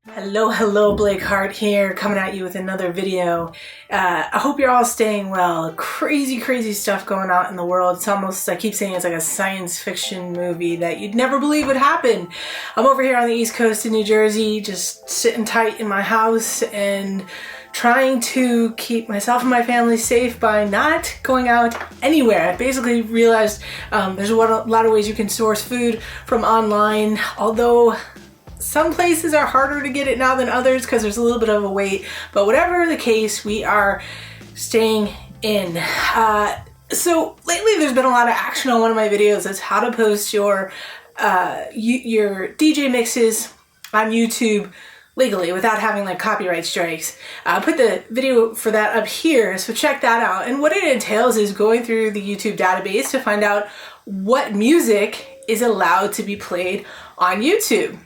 Hello, Blake Hart here, coming at you with another video. I hope you're all staying well. Crazy stuff going on in the world. It's almost, I keep saying it's like a science fiction movie that you'd never believe would happen. I'm over here on the East Coast in New Jersey, just sitting tight in my house and trying to keep myself and my family safe by not going out anywhere. I basically realized there's a lot of ways you can source food from online, although some places are harder to get it now than others because there's a little bit of a wait, but whatever the case, we are staying in. So lately there's been a lot of action on one of my videos. It's how to post your DJ mixes on YouTube legally without having like copyright strikes. I'll put the video for that up here, so check that out. And what it entails is going through the YouTube database to find out what music is allowed to be played on YouTube.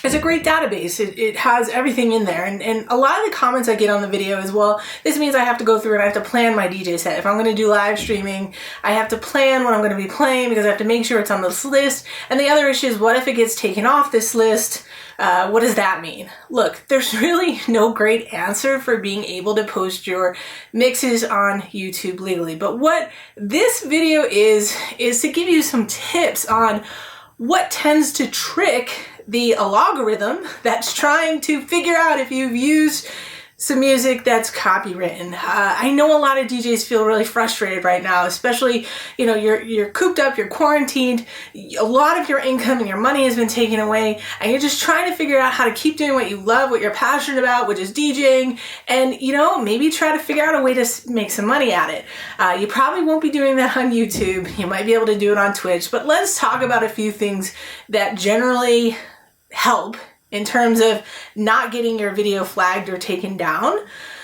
It's a great database. It has everything in there. And a lot of the comments I get on the video is, well, this means I have to go through and I have to plan my DJ set. If I'm going to do live streaming, I have to plan what I'm going to be playing because I have to make sure it's on this list. And the other issue is, what if it gets taken off this list? What does that mean? Look, there's really no great answer for being able to post your mixes on YouTube legally. But what this video is to give you some tips on what tends to trick the algorithm that's trying to figure out if you've used some music that's copywritten. I know a lot of DJs feel really frustrated right now, especially, you know, you're cooped up, you're quarantined, a lot of your income and your money has been taken away, and you're just trying to figure out how to keep doing what you love, what you're passionate about, which is DJing, and, you know, maybe try to figure out a way to make some money at it. You probably won't be doing that on YouTube. You might be able to do it on Twitch, but let's talk about a few things that generally help in terms of not getting your video flagged or taken down.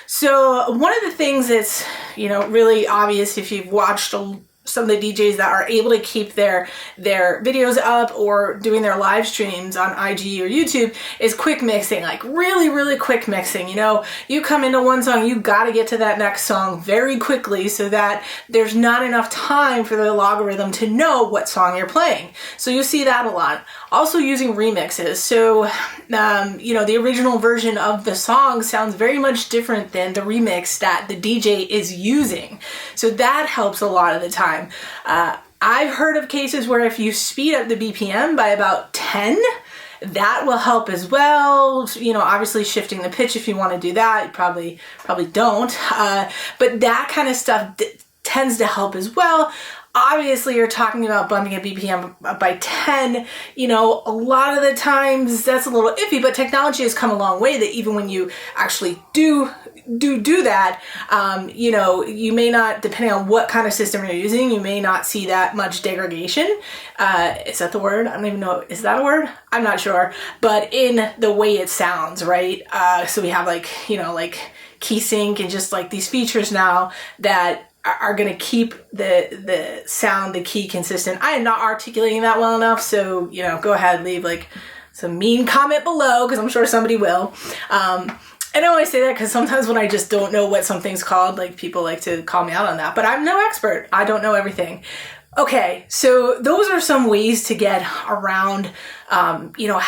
So one of the things that's, you know, really obvious if you've watched some of the DJs that are able to keep their videos up or doing their live streams on IG or YouTube is quick mixing, like really quick mixing. You know, you come into one song, you got to get to that next song very quickly so that there's not enough time for the algorithm to know what song you're playing. So you see that a lot. Also using remixes. So, you know, the original version of the song sounds very much different than the remix that the DJ is using. So that helps a lot of the time. I've heard of cases where if you speed up the BPM by about 10, that will help as well. You know, obviously shifting the pitch if you want to do that, you probably don't. But that kind of stuff tends to help as well. Obviously, you're talking about bumping a BPM by 10, you know, a lot of the times that's a little iffy, but technology has come a long way that even when you actually do that, you know, you may not, depending on what kind of system you're using, you may not see that much degradation. Is that the word? I don't even know. Is that a word? I'm not sure. But in the way it sounds, right? So we have like, you know, like key sync and just like these features now that are going to keep the sound, the key consistent. I am not articulating that well enough, so, you know, go ahead, leave like some mean comment below because I'm sure somebody will. I know I say that because sometimes when I just don't know what something's called, like people like to call me out on that, but I'm no expert. I don't know everything. Okay, so those are some ways to get around, you know,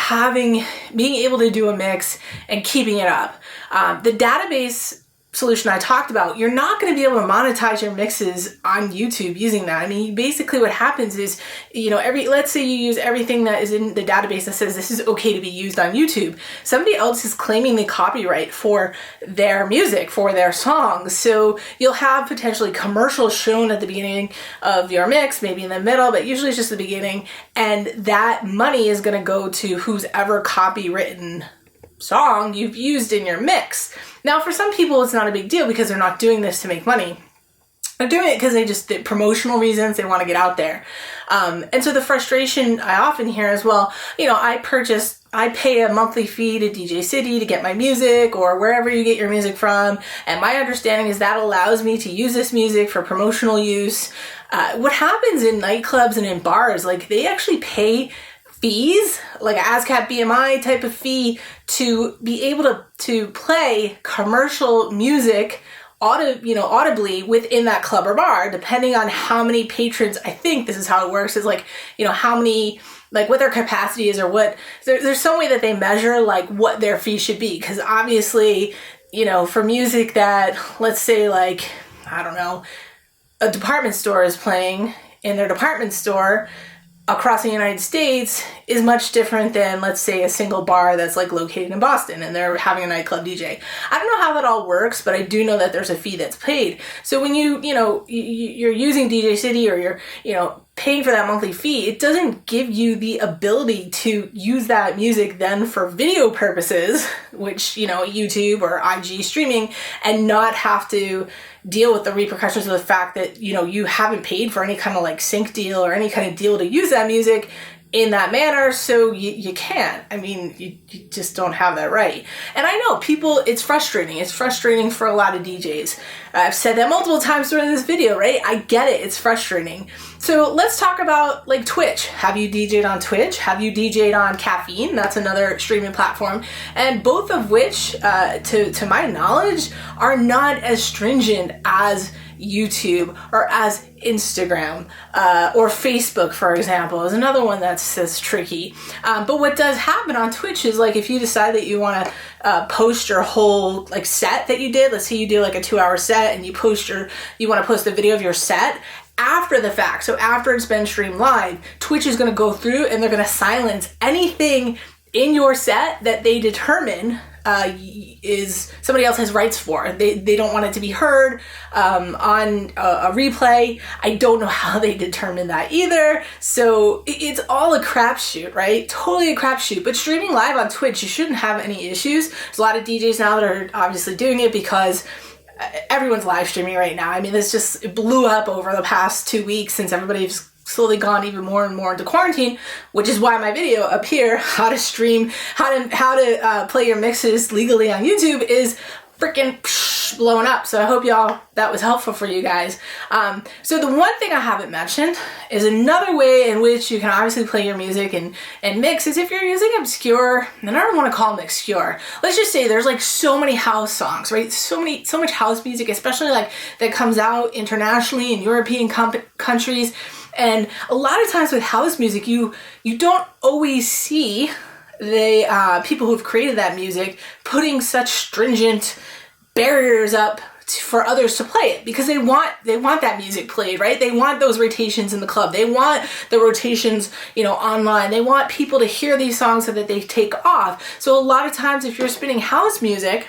being able to do a mix and keeping it up. The database solution I talked about, you're not going to be able to monetize your mixes on YouTube using that. I mean, basically what happens is, you know, let's say you use everything that is in the database that says this is okay to be used on YouTube. Somebody else is claiming the copyright for their music, for their songs. So you'll have potentially commercials shown at the beginning of your mix, maybe in the middle, but usually it's just the beginning. And that money is going to go to who's ever copywritten song you've used in your mix. Now, for some people, it's not a big deal because they're not doing this to make money. They're doing it because they just did promotional reasons. They want to get out there. And so the frustration I often hear as well, you know, I pay a monthly fee to DJ City to get my music or wherever you get your music from. And my understanding is that allows me to use this music for promotional use. What happens in nightclubs and in bars, like they actually pay fees, like an ASCAP BMI type of fee, to be able to play commercial music audibly within that club or bar, depending on how many patrons. I think this is how it works, is like, you know, how many like what their capacity is, or what there's some way that they measure like what their fee should be. Because obviously, you know, for music that, let's say, like, I don't know, a department store is playing in their department store across the United States is much different than, let's say, a single bar that's like located in Boston and they're having a nightclub DJ. I don't know how that all works, but I do know that there's a fee that's paid. So when you're using DJ City, or you're, you know, paying for that monthly fee, it doesn't give you the ability to use that music then for video purposes, which, you know, YouTube or IG streaming, and not have to deal with the repercussions of the fact that, you know, you haven't paid for any kind of like sync deal or any kind of deal to use that music in that manner. So you can't. I mean, you just don't have that right. And I know people, it's frustrating. It's frustrating for a lot of DJs. I've said that multiple times during this video, right? I get it. It's frustrating. So let's talk about like Twitch. Have you DJ'd on Twitch? Have you DJ'd on Caffeine? That's another streaming platform. And both of which, to my knowledge, are not as stringent as YouTube or as Instagram or Facebook, for example, is another one that's tricky. But what does happen on Twitch is, like, if you decide that you want to post your whole like set that you did, let's say you do like a 2-hour set and you want to post a video of your set after the fact, so after it's been streamed live, Twitch is going to go through and they're going to silence anything in your set that they determine is somebody else has rights for. They don't want it to be heard on a replay. I don't know how they determine that either. So it's all a crapshoot, right? Totally a crapshoot. But streaming live on Twitch, you shouldn't have any issues. There's a lot of DJs now that are obviously doing it because everyone's live streaming right now. I mean, it blew up over the past 2 weeks since everybody's slowly gone even more and more into quarantine, which is why my video up here, how to stream, how to play your mixes legally on YouTube, is freaking blowing up. So I hope that was helpful for you guys. So the one thing I haven't mentioned is another way in which you can obviously play your music and mix is if you're using obscure, and I don't want to call them obscure. Let's just say there's like so many house songs, right? So much house music, especially like that comes out internationally in European countries. And a lot of times with house music, you don't always see the people who've created that music putting such stringent barriers up for others to play it, because they want that music played, right? They want those rotations in the club. They want the rotations, you know, online. They want people to hear these songs so that they take off. So a lot of times if you're spinning house music,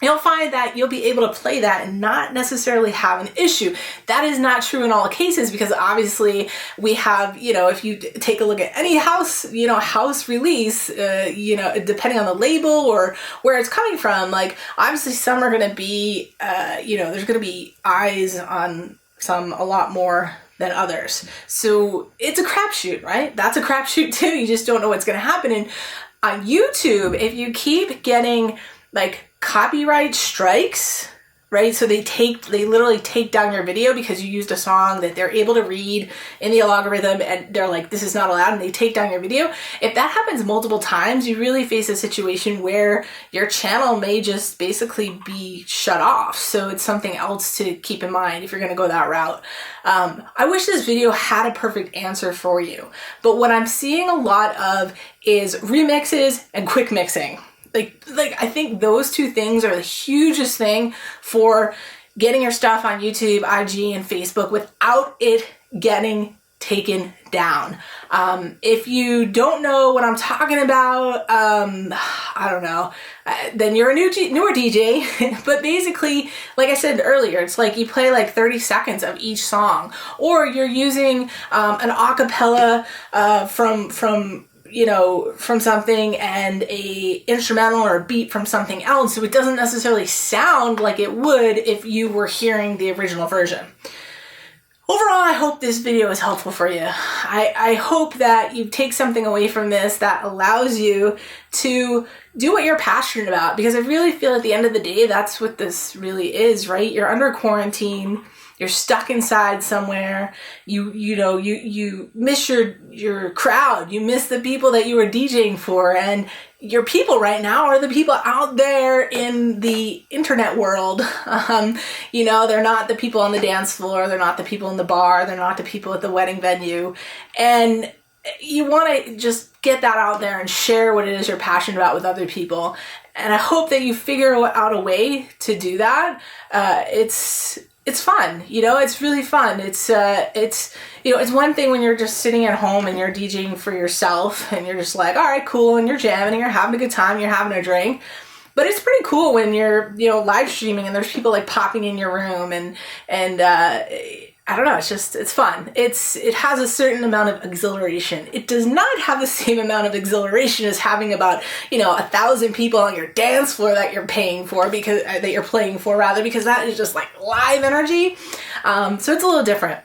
you'll find that you'll be able to play that and not necessarily have an issue. That is not true in all cases, because obviously we have, you know, if you take a look at any house release, you know, depending on the label or where it's coming from, like obviously some are going to be, you know, there's going to be eyes on some a lot more than others. So it's a crapshoot, right? That's a crapshoot too. You just don't know what's going to happen. And on YouTube, if you keep getting like copyright strikes, right? So they literally take down your video because you used a song that they're able to read in the algorithm, and they're like, this is not allowed, and they take down your video. If that happens multiple times, you really face a situation where your channel may just basically be shut off. So it's something else to keep in mind if you're going to go that route. I wish this video had a perfect answer for you, but what I'm seeing a lot of is remixes and quick mixing. Like I think those two things are the hugest thing for getting your stuff on YouTube, IG, and Facebook without it getting taken down. If you don't know what I'm talking about, I don't know, then you're a newer DJ. But basically, like I said earlier, it's like you play like 30 seconds of each song, or you're using an acapella from something and a instrumental or a beat from something else, so it doesn't necessarily sound like it would if you were hearing the original version. Overall, I hope this video is helpful for you. I hope that you take something away from this that allows you to do what you're passionate about, because I really feel at the end of the day, that's what this really is, right? You're under quarantine. You're stuck inside somewhere. You miss your crowd. You miss the people that you were DJing for, and your people right now are the people out there in the internet world. You know, they're not the people on the dance floor. They're not the people in the bar. They're not the people at the wedding venue. And you want to just get that out there and share what it is you're passionate about with other people. And I hope that you figure out a way to do that. It's fun, you know, it's really fun. It's you know, it's one thing when you're just sitting at home and you're DJing for yourself and you're just like, all right, cool, and you're jamming and you're having a good time, you're having a drink. But it's pretty cool when you're, you know, live streaming and there's people like popping in your room and I don't know, it's fun. It has a certain amount of exhilaration. It does not have the same amount of exhilaration as having about, you know, 1,000 people on your dance floor that you're paying for, because that you're playing for rather, because that is just like live energy. So it's a little different.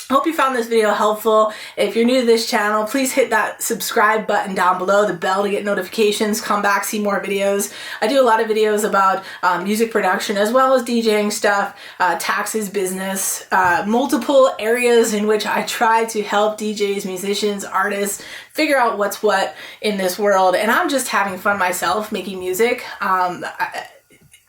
I hope you found this video helpful. If you're new to this channel, please hit that subscribe button down below, the bell to get notifications, come back, see more videos. I do a lot of videos about music production as well as DJing stuff, taxes, business, multiple areas in which I try to help DJs, musicians, artists figure out what's what in this world. And I'm just having fun myself making music.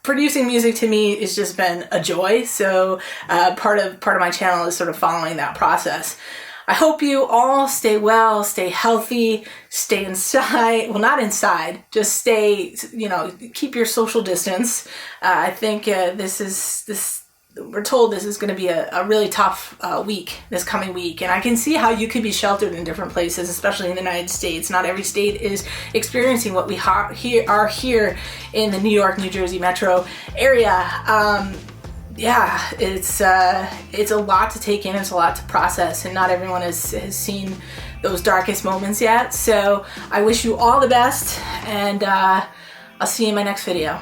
Producing music to me has just been a joy, so part of my channel is sort of following that process. I hope you all stay well, stay healthy, stay inside. Well, not inside, just stay, you know, keep your social distance. I think we're told this is going to be a really tough week, this coming week, and I can see how you could be sheltered in different places, especially in the United States. Not every state is experiencing what we are here in the New York, New Jersey metro area. Yeah, it's a lot to take in, it's a lot to process, and not everyone has seen those darkest moments yet. So I wish you all the best, and I'll see you in my next video.